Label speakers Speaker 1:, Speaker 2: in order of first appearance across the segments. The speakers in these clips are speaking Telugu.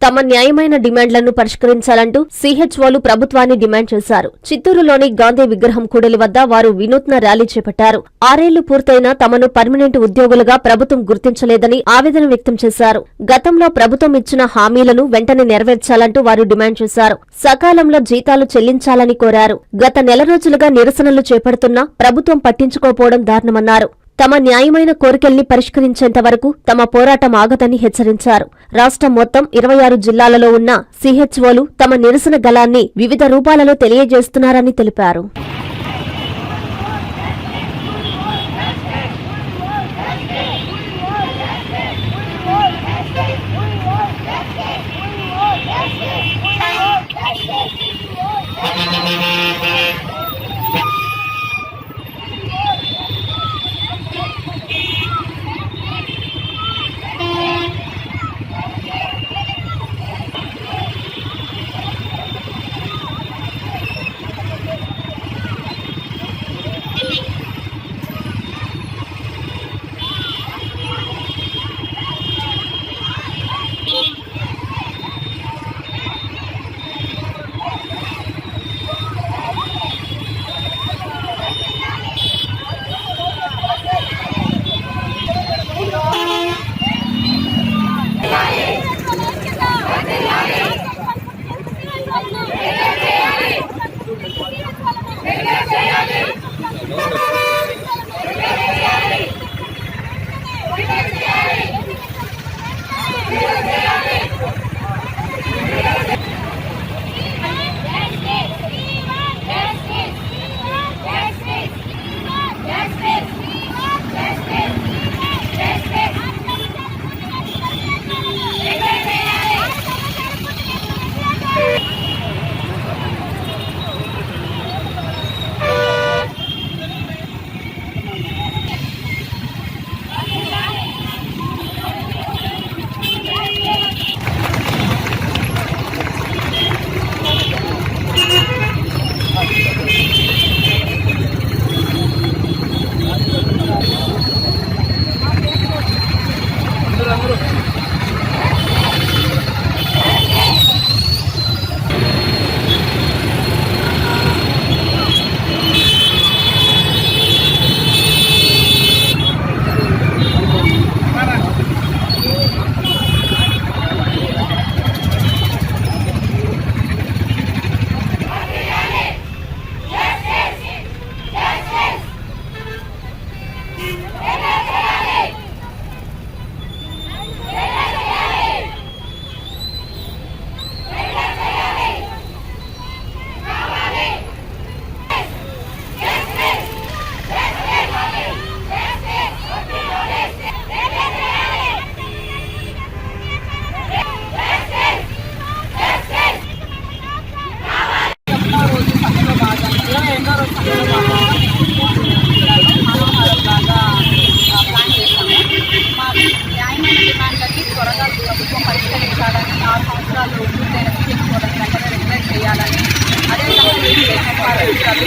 Speaker 1: తమ న్యాయమైన డిమాండ్లను పరిష్కరించాలంటూ సిహెచ్ఓలు ప్రభుత్వాన్ని డిమాండ్ చేశారు. చిత్తూరులోని గాంధీ విగ్రహం కూడలి వద్ద వారు వినూత్న ర్యాలీ చేపట్టారు. 6 ఏళ్లు పూర్తయినా తమను పర్మనెంట్ ఉద్యోగులుగా ప్రభుత్వం గుర్తించలేదని ఆవేదన వ్యక్తం చేశారు. గతంలో ప్రభుత్వం ఇచ్చిన హామీలను వెంటనే నెరవేర్చాలంటూ వారు డిమాండ్ చేశారు. సకాలంలో జీతాలు చెల్లించాలని కోరారు. గత నెల రోజులుగా నిరసనలు చేపడుతున్నా ప్రభుత్వం పట్టించుకోపోవడం దారుణమన్నారు. తమ న్యాయమైన కోరికల్ని పరిష్కరించేంత వరకు తమ పోరాటం ఆగదని హెచ్చరించారు. రాష్ట్రం మొత్తం 26 జిల్లాలలో ఉన్న సిహెచ్ఓలు తమ నిరసన గళాన్ని వివిధ రూపాలలో తెలియజేస్తున్నారని తెలిపారు.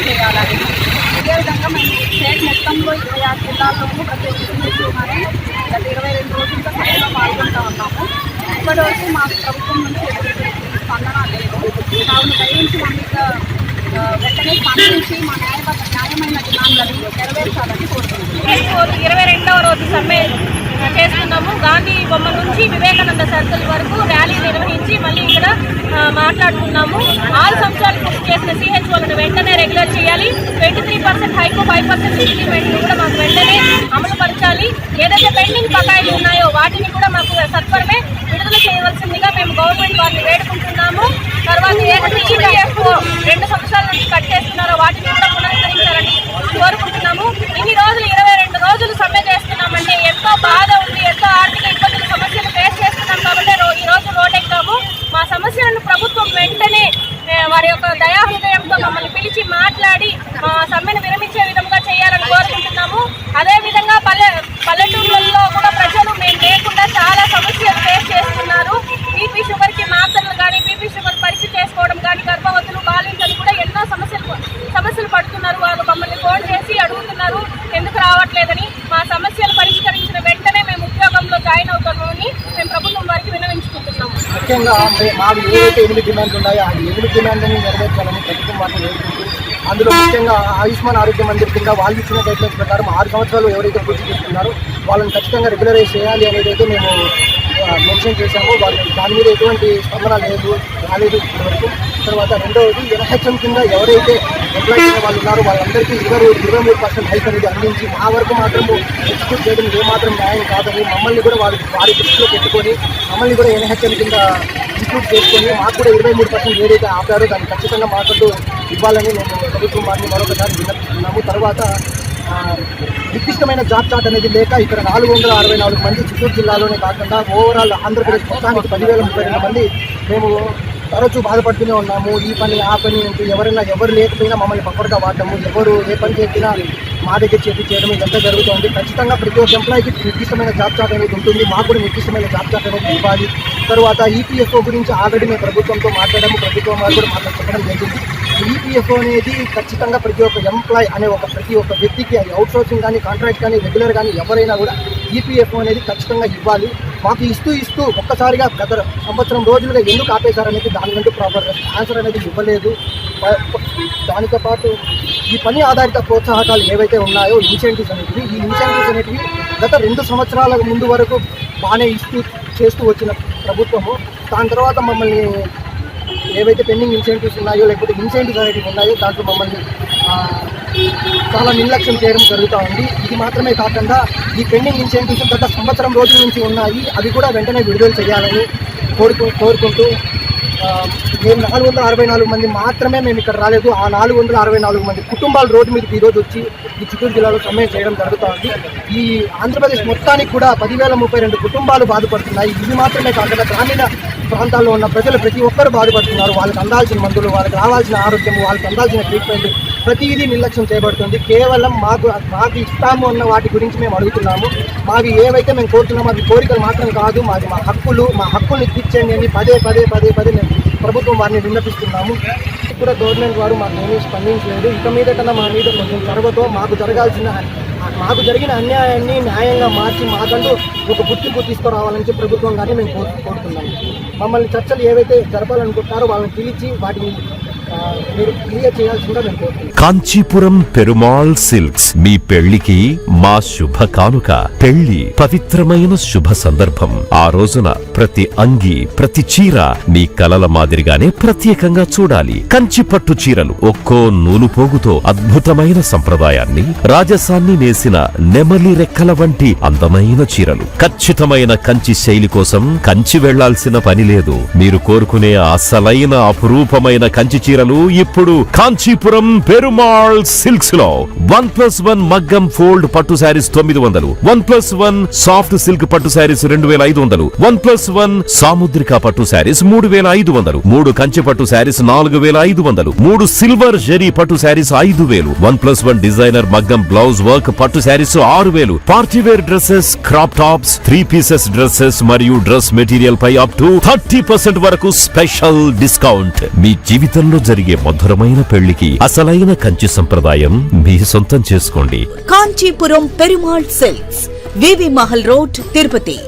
Speaker 2: చేయాలని అదేవిధంగా మేము స్టేట్ మొత్తంలో 26 జిల్లాల్లోనూ ప్రత్యేకించుకున్నామని గత 22 రోజులుగా సభలో పాల్గొంటూ ఉన్నాము. ఇప్పటివరకు మాకు ప్రభుత్వం నుంచి ఎటువంటి స్పందన లేదు. కావున దయించి మా మీద వెంటనే స్పందించి మా న్యాయమైన డిమాండ్లను నెరవేర్చాలని కోరుతున్నాము.
Speaker 3: 22వ రోజు సమ్మె చేస్తున్నాము. గాంధీ బొమ్మ నుంచి వివేకానంద సర్కిల్ వరకు ర్యాలీ నిర్వహించి మళ్ళీ ఇక్కడ మాట్లాడుతున్నాము. 6 సంవత్సరాలు పూర్తి చేసిన సిహెచ్ఓలను వెంటనే రెగ్యులర్ చేయాలి. 23% హైకో 5% ఇంక్రిమెంట్ కూడా మాకు వెంటనే అమలు పరచాలి. ఏదైతే పెండింగ్ బకాయిలు ఉన్నాయో వాటిని కూడా మాకు సత్వరమే విడుదల చేయవలసిందిగా మేము గవర్నమెంట్ వారిని వేడుకుంటున్నాము. తర్వాత ఏదైతే ఈపీఎఫ్ఓ 2 సంవత్సరాల నుంచి కట్టేస్తున్నారో వాటిని కూడా పునరుద్ధరించాలని కోరుకుంటున్నాము. ఇన్ని రోజులు 22 రోజులు సమ్మె చేస్తున్నామంటే ఎంతో బాధ ఉంది, ఎంతో ఆర్థిక ఇబ్బందులు సమస్యలు ఫేస్ చేస్తున్నాం కాబట్టి ఈ రోజు రోడ్డెక్కాము. మా సమస్యలను ప్రభుత్వం వెంటనే వారి యొక్క దయాహృదయంతో మమ్మల్ని పిలిచి మాట్లాడి సమ్మెను విరమించే విధంగా చేయాలని కోరుకుంటున్నాము. అదేవిధంగా పల్లెటూళ్ళల్లో కూడా ప్రజలు మేము లేకుండా చాలా సమస్యలు ఫేస్ చేస్తున్నారు. బీపీ షుగర్కి మాత్రలు కానీ, బీపీ షుగర్ పరీక్ష చేసుకోవడం కానీ, గర్భవతులు బాలింతలు కూడా ఎన్నో సమస్యలు పడుతున్నారు. వాళ్ళు మమ్మల్ని ఫోన్ చేసి అడుగుతున్నారు ఎందుకు రావట్లేదని. మా సమస్యలు పరిష్కరించిన వెంటనే మేము ఉద్యోగంలో జాయిన్ అవుతామని మేము ప్రభుత్వం వారికి విన్నవించుకుంటున్నాము.
Speaker 4: ముఖ్యంగా మాకు ఏవైతే 8 డిమాండ్లు ఉన్నాయో ఆ 8 డిమాండ్లని నెరవేర్చాలని ప్రభుత్వం వారిని వేడుకుంటూ, అందులో ముఖ్యంగా ఆయుష్మాన్ ఆరోగ్య మందిర్ కింద వాళ్ళు ఇచ్చిన గైడ్లైన్స్ ప్రకారం 6 సంవత్సరాలు ఎవరైతే పూర్తి చేస్తున్నారో వాళ్ళని ఖచ్చితంగా రెగ్యులరైజ్ చేయాలి అనేది అయితే మేము మెన్షన్ చేశాము. వాళ్ళు దాని మీద ఎటువంటి స్పందన రాలేదు ఇప్పటివరకు. తర్వాత రెండవది NHM కింద ఎవరైతే ఎంప్లాయ్ అయిన వాళ్ళు ఉన్నారో వాళ్ళందరికీ 23% హైక్ అనేది అందించి మా వరకు మాత్రము ఎక్స్క్యూట్ చేయడం ఏమాత్రం న్యాయం కాదని మమ్మల్ని కూడా వారి దృష్టిలో పెట్టుకొని మమ్మల్ని కూడా NHM కింద ఇంక్లూడ్ చేసుకొని మాకు కూడా 23% ఏదైతే ఆపారో దాన్ని ఖచ్చితంగా మాకంటూ ఇవ్వాలని మేము ప్రభుత్వం వారిని మరొకసారి విన్నపిస్తున్నాము. తర్వాత నిర్దిష్టమైన జాబ్ చార్ట్ అనేది లేక ఇక్కడ 464 మంది చిత్తూరు జిల్లాలోనే కాకుండా ఓవరాల్ ఆంధ్రప్రదేశ్ మొత్తానికి 10,032 మంది మేము తరచూ బాధపడుతూనే ఉన్నాము. ఈ పని ఆ పని అంటూ ఎవరు లేకపోయినా మమ్మల్ని పక్కడగా వాడటము, ఎవరు ఏ పని చేసినా మా దగ్గర చేయడం ఇదంతా జరుగుతుంది. ఖచ్చితంగా ప్రతి ఒక్క ఎంప్లాయీకి నిర్దిష్టమైన జాబ్ చార్ట్ అనేది ఉంటుంది. మాకు కూడా నిర్దిష్టమైన జాబ్ చార్ట్ అనేది ఇవ్వాలి. తర్వాత EPFO గురించి ఆల్రెడీ మేము ప్రభుత్వంతో మాట్లాడాము. ప్రభుత్వం వారు కూడా మాకు చెప్పడం జరిగింది. EPFO అనేది ఖచ్చితంగా ప్రతి ఒక్క ఎంప్లాయ్ అనే ప్రతి ఒక్క వ్యక్తికి, అది అవుట్సోర్సింగ్ కానీ కాంట్రాక్ట్ కానీ రెగ్యులర్ కానీ ఎవరైనా కూడా EPFO అనేది ఖచ్చితంగా ఇవ్వాలి. మాకు ఇస్తూ ఒక్కసారిగా గత సంవత్సరం రోజులుగా ఎందుకు ఆపేశారనేది దానికంటూ ప్రాపర్ ఆన్సర్ అనేది ఇవ్వలేదు. దానితో పాటు ఈ పని ఆధారిత ప్రోత్సాహకాలు ఏవైతే ఉన్నాయో ఇన్సెంటివ్స్ అనేటివి, ఈ ఇన్సెంటివ్స్ అనేటివి గత 2 సంవత్సరాల ముందు వరకు బాగానే చేస్తూ వచ్చిన ప్రభుత్వము దాని తర్వాత మమ్మల్ని ఏవైతే పెండింగ్ ఇన్సెంటివ్స్ ఉన్నాయో లేకపోతే ఇన్సెంటివ్స్ అనేటివి ఉన్నాయో దాంట్లో మమ్మల్ని చాలా నిర్లక్ష్యం చేయడం జరుగుతూ ఉంది. ఇది మాత్రమే కాకుండా ఈ పెండింగ్ ఇన్సెంటివ్స్ గత సంవత్సరం రోజుల నుంచి ఉన్నాయి, అవి కూడా వెంటనే విడుదల చేయాలని కోరుకుంటూ మేము 464 మంది మాత్రమే మేము ఇక్కడ రాలేదు. ఆ 464 మంది కుటుంబాలు రోడ్డు మీదకి ఈరోజు వచ్చి ఈ చిత్తూరు జిల్లాలో సమ్మె చేయడం జరుగుతుంది. ఈ ఆంధ్రప్రదేశ్ మొత్తానికి కూడా 10,032 కుటుంబాలు బాధపడుతున్నాయి. ఇది మాత్రమే కాకుండా గ్రామీణ ప్రాంతాల్లో ఉన్న ప్రజలు ప్రతి ఒక్కరు బాధపడుతున్నారు. వాళ్ళకి అందాల్సిన మందులు, వాళ్ళకి రావాల్సిన ఆరోగ్యం, వాళ్ళకి అందాల్సిన ట్రీట్మెంట్ ప్రతిదీ నిర్లక్ష్యం చేయబడుతుంది. కేవలం మాకు ఇస్తాము అన్న వాటి గురించి మేము అడుగుతున్నాము. మావి ఏవైతే మేము కోరుతున్నామో అవి కోరికలు మాత్రం కాదు, మాది మా హక్కుల్ని తీర్చేయండి అని పదే మేము ప్రభుత్వం వారిని విన్నపిస్తున్నాము. కూడా గవర్నమెంట్ వారు మాకు ఏమీ స్పందించలేదు. ఇక మీద కన్నా మా మీద కొంచెం చొరవతో మాకు జరిగిన అన్యాయాన్ని న్యాయంగా మార్చి మాకంటూ ఒక గుర్తింపు తీసుకురావాలని ప్రభుత్వం కానీ మేము కోరుతున్నాము. మమ్మల్ని చర్చలు ఏవైతే జరపాలనుకుంటున్నారో వాళ్ళని పిలిచి వాటిని మీరు క్లియర్ చేయాల్సిందిగా మేము కోరుతున్నాం.
Speaker 5: కాంచీపురం పెరుమాళ్ సిల్క్స్ మీ పెళ్లికి మా శుభ కానుక. పెళ్లి పవిత్రమైన శుభ సందర్భం. ఆ రోజున ప్రతి అంగి, ప్రతి చీర మీ కలల మాదిరిగానే ప్రత్యేకంగా చూడాలి. కంచి పట్టు చీరలు ఒక్కో నూలు పోగుతో అద్భుతమైన సంప్రదాయాన్ని, రాజసాన్ని నేసిన నెమలి రెక్కల వంటి అందమైన చీరలు. ఖచ్చితమైన కంచి శైలి కోసం కంచి వెళ్లాల్సిన పని లేదు. మీరు కోరుకునే అసలైన అపురూపమైన కంచి చీరలు ఇప్పుడు కాంచీపురం పెరుమాళ్ సిల్క్స్ లో 1+1 మగ్గం ఫోల్డ్ పట్టు శారీస్ 900, 1+1 సాఫ్ట్ సిల్క్ పట్టు శారీస్ 2500, 1+1 సాముద్రిక పట్టు శారీస్ 3500, 3 కంచి పట్టు శారీస్ 4500, 3 సిల్వర్ జరీ పట్టు శారీస్ 5000, 1+1 డిజైనర్ మగ్గం బ్లౌజ్ వర్క్ పట్టు sarees 6000, party wear dresses, crop tops, 3 pieces dresses మరియు డ్రెస్ మెటీరియల్ పై అప్ టు 30% వరకు స్పెషల్ డిస్కౌంట్. మీ జీవితంలో జరిగే మధురమైన పెళ్లికి అసలైన కంచి సంప్రదాయం మీ సొంతం చేసుకోండి.
Speaker 6: కాంచీపురం పెరుమాళ్ సిల్క్స్, వివి మహల్ రోడ్, తిరుపతి.